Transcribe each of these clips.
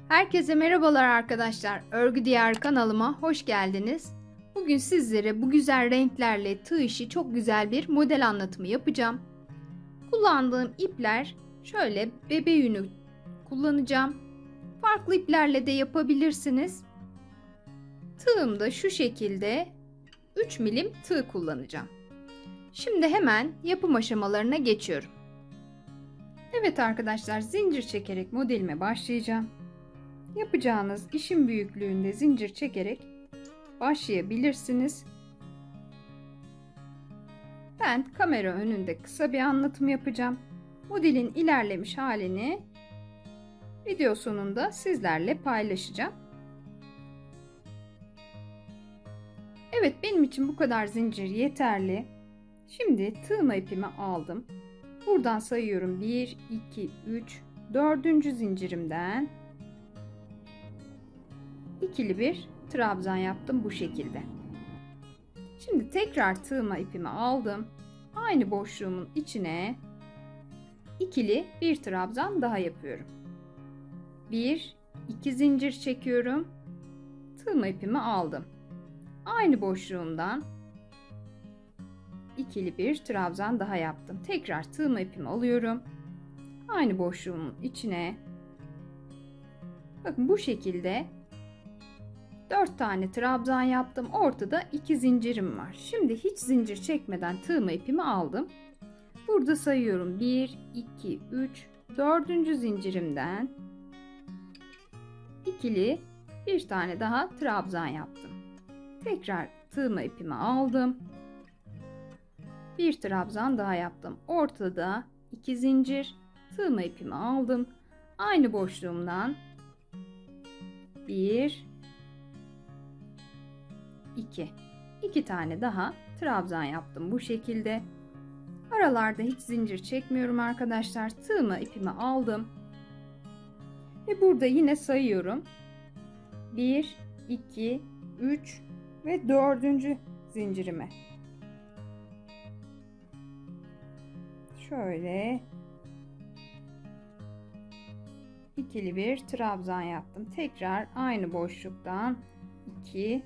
Herkese merhabalar arkadaşlar. Örgü Diyarı kanalıma hoş geldiniz. Bugün sizlere bu güzel renklerle tığ işi çok güzel bir model anlatımı yapacağım. Kullandığım ipler şöyle bebe yünü kullanacağım. Farklı iplerle de yapabilirsiniz. Tığım da şu şekilde 3 milim tığ kullanacağım. Şimdi hemen yapım aşamalarına geçiyorum. Evet arkadaşlar, zincir çekerek modelime başlayacağım. Yapacağınız işin büyüklüğünde zincir çekerek başlayabilirsiniz. Ben kamera önünde kısa bir anlatım yapacağım. Modelin ilerlemiş halini video sonunda sizlerle paylaşacağım. Evet, benim için bu kadar zincir yeterli. Şimdi tığma ipimi aldım. Buradan sayıyorum: 1, 2, 3, 4. zincirimden ikili bir trabzan yaptım bu şekilde. Şimdi tekrar tığma ipimi aldım. Aynı boşluğumun içine ikili bir trabzan daha yapıyorum. 1, 2 zincir çekiyorum. Tığma ipimi aldım. Aynı boşluğumdan ikili bir trabzan daha yaptım. Tekrar tığma ipimi alıyorum. Aynı boşluğumun içine, bakın bu şekilde 4 tane trabzan yaptım. Ortada 2 zincirim var. Şimdi hiç zincir çekmeden tığma ipimi aldım. Burada sayıyorum: 1, 2, 3, 4. zincirimden ikili bir tane daha trabzan yaptım. Tekrar tığma ipimi aldım. Bir trabzan daha yaptım. Ortada 2 zincir. Tığma ipimi aldım. Aynı boşluğumdan 1, 2 tane daha trabzan yaptım bu şekilde. Aralarda hiç zincir çekmiyorum arkadaşlar. Tığma ipimi aldım. Ve burada yine sayıyorum: 1, 2, 3 ve 4. zincirime. Şöyle ikili bir trabzan yaptım. Tekrar aynı boşluktan 2,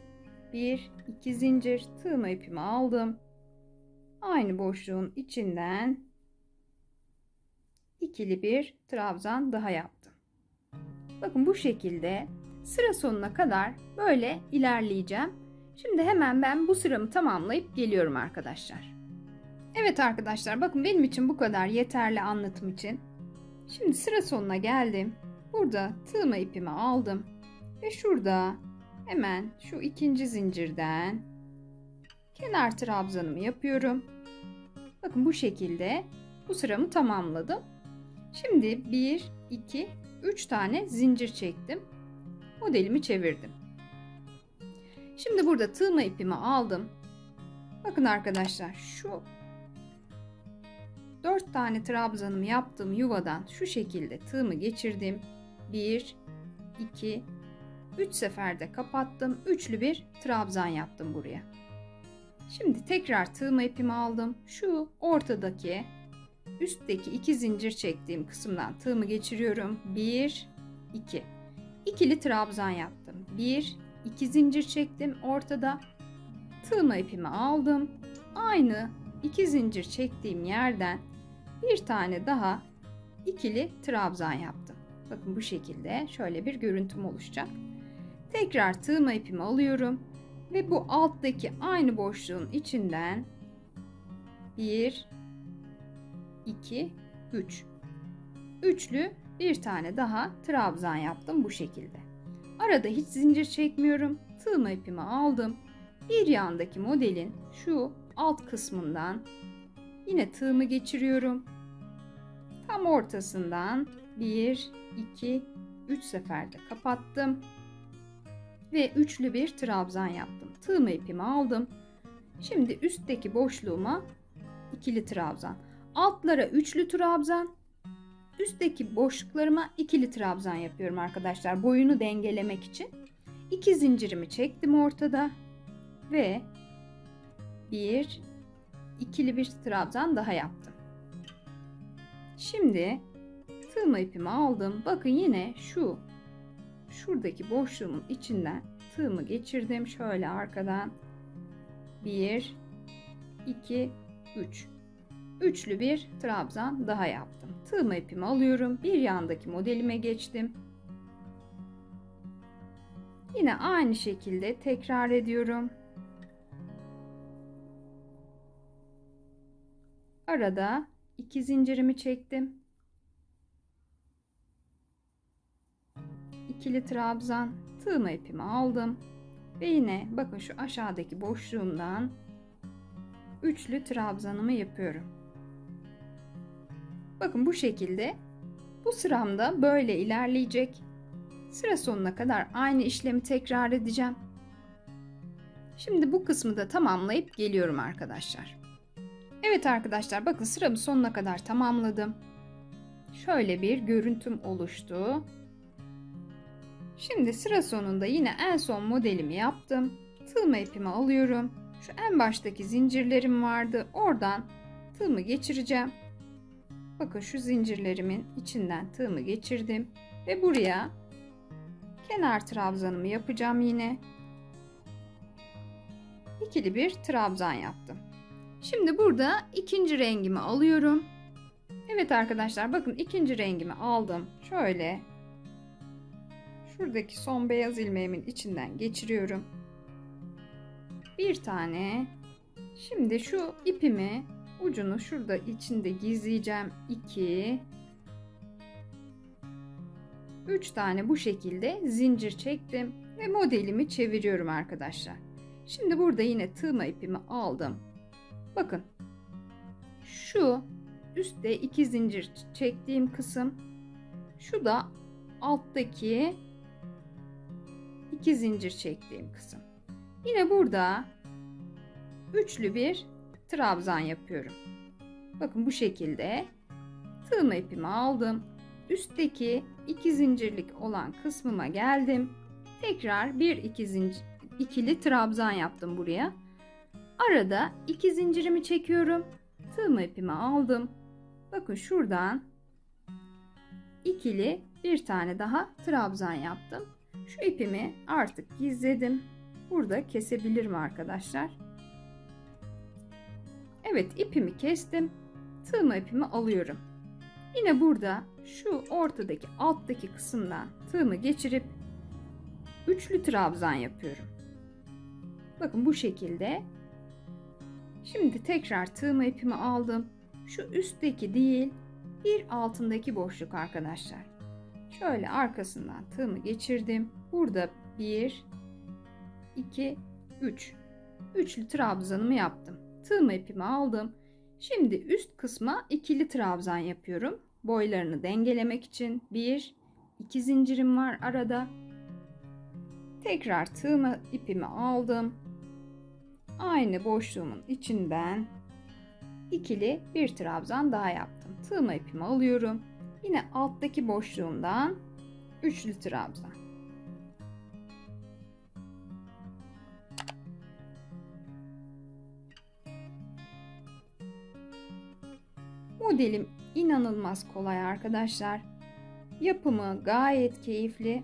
1, 2 zincir, tığma ipimi aldım. Aynı boşluğun içinden ikili bir trabzan daha yaptım. Bakın bu şekilde sıra sonuna kadar böyle ilerleyeceğim. Şimdi hemen ben bu sıramı tamamlayıp geliyorum arkadaşlar. Evet arkadaşlar, bakın benim için bu kadar yeterli anlatım için. Şimdi sıra sonuna geldim. Burada tığma ipimi aldım ve şurada hemen şu 2. zincirden kenar trabzanımı yapıyorum. Bakın bu şekilde bu sıramı tamamladım. Şimdi 1, 2, 3 tane zincir çektim. Modelimi çevirdim. Şimdi burada tığma ipimi aldım. Bakın arkadaşlar, şu 4 tane trabzanımı yaptığım yuvadan şu şekilde tığımı geçirdim. 1, 2, 3 seferde kapattım. Üçlü bir trabzan yaptım buraya. Şimdi tekrar tığma ipimi aldım. Şu ortadaki üstteki 2 zincir çektiğim kısımdan tığımı geçiriyorum. 1, 2. İkili trabzan yaptım. 1, 2 zincir çektim ortada. Tığma ipimi aldım. Aynı 2 zincir çektiğim yerden bir tane daha ikili trabzan yaptım. Bakın bu şekilde şöyle bir görüntüm oluşacak. Tekrar tığma ipimi alıyorum ve bu alttaki aynı boşluğun içinden 1, 2, 3. Üçlü bir tane daha trabzan yaptım bu şekilde. Arada hiç zincir çekmiyorum. Tığma ipimi aldım. Bir yandaki modelin şu alt kısmından yine tığımı geçiriyorum. Tam ortasından 1, 2, 3 seferde kapattım. Ve üçlü bir trabzan yaptım. Tığma ipimi aldım. Şimdi üstteki boşluğuma ikili trabzan. Altlara üçlü trabzan. Üstteki boşluklarıma ikili trabzan yapıyorum arkadaşlar. Boyunu dengelemek için. 2 zincirimi çektim ortada. Ve bir ikili bir trabzan daha yaptım. Şimdi tığma ipimi aldım. Bakın yine şu şuradaki boşluğumun içinden tığımı geçirdim. Şöyle arkadan 1, 2, 3. Üçlü bir trabzan daha yaptım. Tığımı ipimi alıyorum. Bir yandaki modelime geçtim. Yine aynı şekilde tekrar ediyorum. Arada 2 zincirimi çektim. İkili trabzan, tığımı ipimi aldım ve yine bakın şu aşağıdaki boşluğumdan üçlü trabzanımı yapıyorum. Bakın bu şekilde bu sıramda böyle ilerleyecek. Sıra sonuna kadar aynı işlemi tekrar edeceğim. Şimdi bu kısmı da tamamlayıp geliyorum arkadaşlar. Evet arkadaşlar, bakın sıramı sonuna kadar tamamladım. Şöyle bir görüntüm oluştu. Şimdi sıra sonunda yine en son modelimi yaptım. Tığımı ipimi alıyorum. Şu en baştaki zincirlerim vardı. Oradan tığımı geçireceğim. Bakın şu zincirlerimin içinden tığımı geçirdim. Ve buraya kenar trabzanımı yapacağım yine. İkili bir trabzan yaptım. Şimdi burada ikinci rengimi alıyorum. Evet arkadaşlar, bakın ikinci rengimi aldım. Şöyle şuradaki son beyaz ilmeğimin içinden geçiriyorum. Bir tane. Şimdi şu ipimi ucunu şurada içinde gizleyeceğim. 2, 3 tane bu şekilde zincir çektim ve modelimi çeviriyorum arkadaşlar. Şimdi burada yine tığma ipimi aldım. Bakın şu üstte 2 zincir çektiğim kısım, şu da alttaki 2 zincir çektiğim kısım. Yine burada üçlü bir trabzan yapıyorum. Bakın bu şekilde tığma ipimi aldım. Üstteki 2 zincirlik olan kısmıma geldim. Tekrar bir ikili trabzan yaptım buraya. Arada 2 zincirimi çekiyorum. Tığma ipimi aldım. Bakın şuradan ikili bir tane daha trabzan yaptım. Şu ipimi artık gizledim. Burada kesebilirim arkadaşlar. Evet, ipimi kestim. Tığma ipimi alıyorum. Yine burada şu ortadaki alttaki kısımdan tığımı geçirip üçlü trabzan yapıyorum. Bakın bu şekilde. Şimdi tekrar tığma ipimi aldım. Şu üstteki değil, bir altındaki boşluk arkadaşlar. Şöyle arkasından tığımı geçirdim. Burada 1, 2, 3. Üçlü trabzanımı yaptım. Tığma ipimi aldım. Şimdi üst kısma ikili trabzan yapıyorum. Boylarını dengelemek için 1, 2 zincirim var arada. Tekrar tığma ipimi aldım. Aynı boşluğumun içinden ikili bir trabzan daha yaptım. Tığma ipimi alıyorum. Yine alttaki boşluğumdan üçlü trabzan. Modelim inanılmaz kolay arkadaşlar. Yapımı gayet keyifli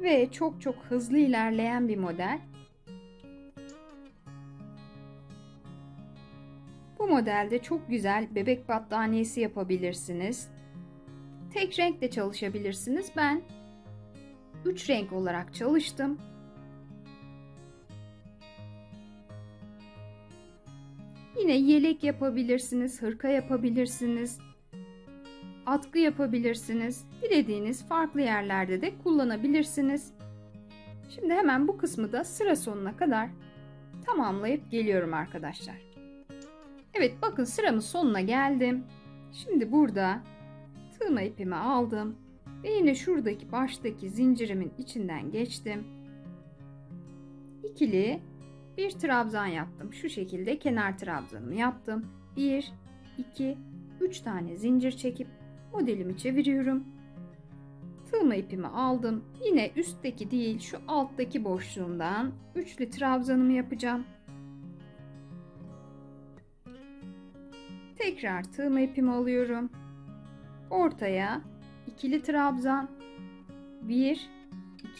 ve çok hızlı ilerleyen bir model. Bu modelde çok güzel bebek battaniyesi yapabilirsiniz. Tek renk de çalışabilirsiniz. Ben 3 renk olarak çalıştım. Yine yelek yapabilirsiniz, hırka yapabilirsiniz, atkı yapabilirsiniz. Dilediğiniz farklı yerlerde de kullanabilirsiniz. Şimdi hemen bu kısmı da sıra sonuna kadar tamamlayıp geliyorum arkadaşlar. Evet, bakın sıramın sonuna geldim. Şimdi burada tığma ipimi aldım ve yine şuradaki baştaki zincirimin içinden geçtim. İkili bir trabzan yaptım. Şu şekilde kenar trabzanımı yaptım. 1, 2, 3 tane zincir çekip modelimi çeviriyorum. Tığma ipimi aldım. Yine üstteki değil, şu alttaki boşluğumdan üçlü trabzanımı yapacağım. Tekrar tığma ipimi alıyorum. Ortaya ikili trabzan, 1,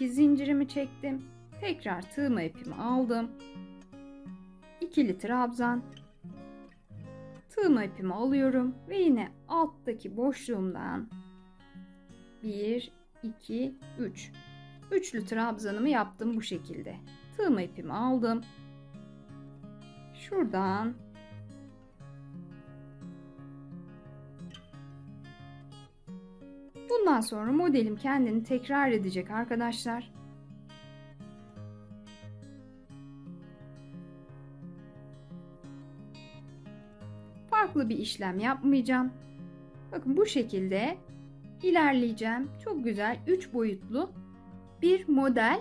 2 zincirimi çektim. Tekrar tığma ipimi aldım. İkili trabzan. Tığma ipimi alıyorum ve yine alttaki boşluğumdan 1, 2, 3. Üçlü trabzanımı yaptım bu şekilde. Tığma ipimi aldım. Şuradan bundan sonra modelim kendini tekrar edecek arkadaşlar. Farklı bir işlem yapmayacağım. Bakın bu şekilde ilerleyeceğim. Çok güzel 3 boyutlu bir model.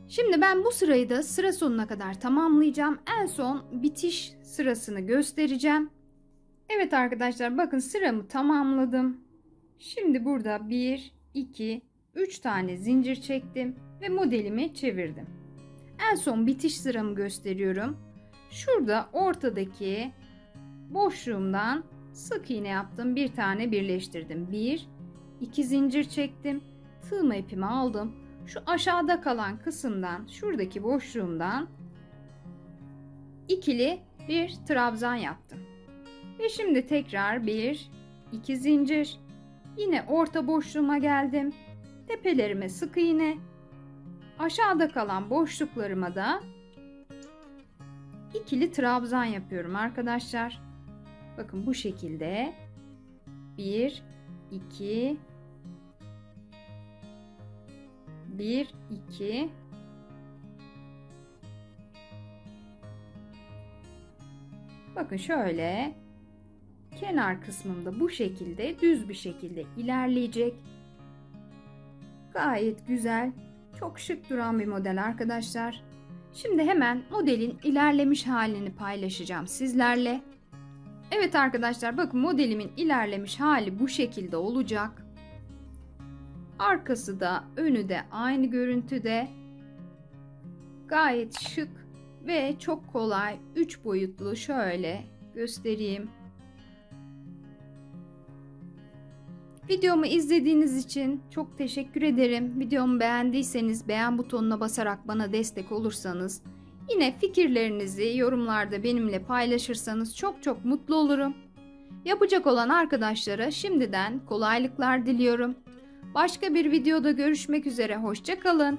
Şimdi ben bu sırayı da sıra sonuna kadar tamamlayacağım. En son bitiş sırasını göstereceğim. Evet arkadaşlar, bakın sıramı tamamladım. Şimdi burada 1, 2, 3 tane zincir çektim ve modelimi çevirdim. En son bitiş sıramı gösteriyorum. Şurada ortadaki boşluğumdan sık iğne yaptım. Bir tane birleştirdim. 1, 2 zincir çektim. Tığma ipimi aldım. Şu aşağıda kalan kısımdan, şuradaki boşluğumdan ikili bir trabzan yaptım. Ve şimdi tekrar 1, 2 zincir. Yine orta boşluğuma geldim. Tepelerime sık iğne. Aşağıda kalan boşluklarıma da ikili trabzan yapıyorum arkadaşlar. Bakın bu şekilde 1, 2, 1, 2, bakın şöyle kenar kısmımda bu şekilde düz bir şekilde ilerleyecek. Gayet güzel, çok şık duran bir model arkadaşlar. Şimdi hemen modelin ilerlemiş halini paylaşacağım sizlerle. Evet arkadaşlar, bakın modelimin ilerlemiş hali bu şekilde olacak. Arkası da önü de aynı görüntüde. Gayet şık ve çok kolay 3 boyutlu, şöyle göstereyim. Videomu izlediğiniz için çok teşekkür ederim. Videomu beğendiyseniz beğen butonuna basarak bana destek olursanız, yine fikirlerinizi yorumlarda benimle paylaşırsanız çok mutlu olurum. Yapacak olan arkadaşlara şimdiden kolaylıklar diliyorum. Başka bir videoda görüşmek üzere. Hoşça kalın.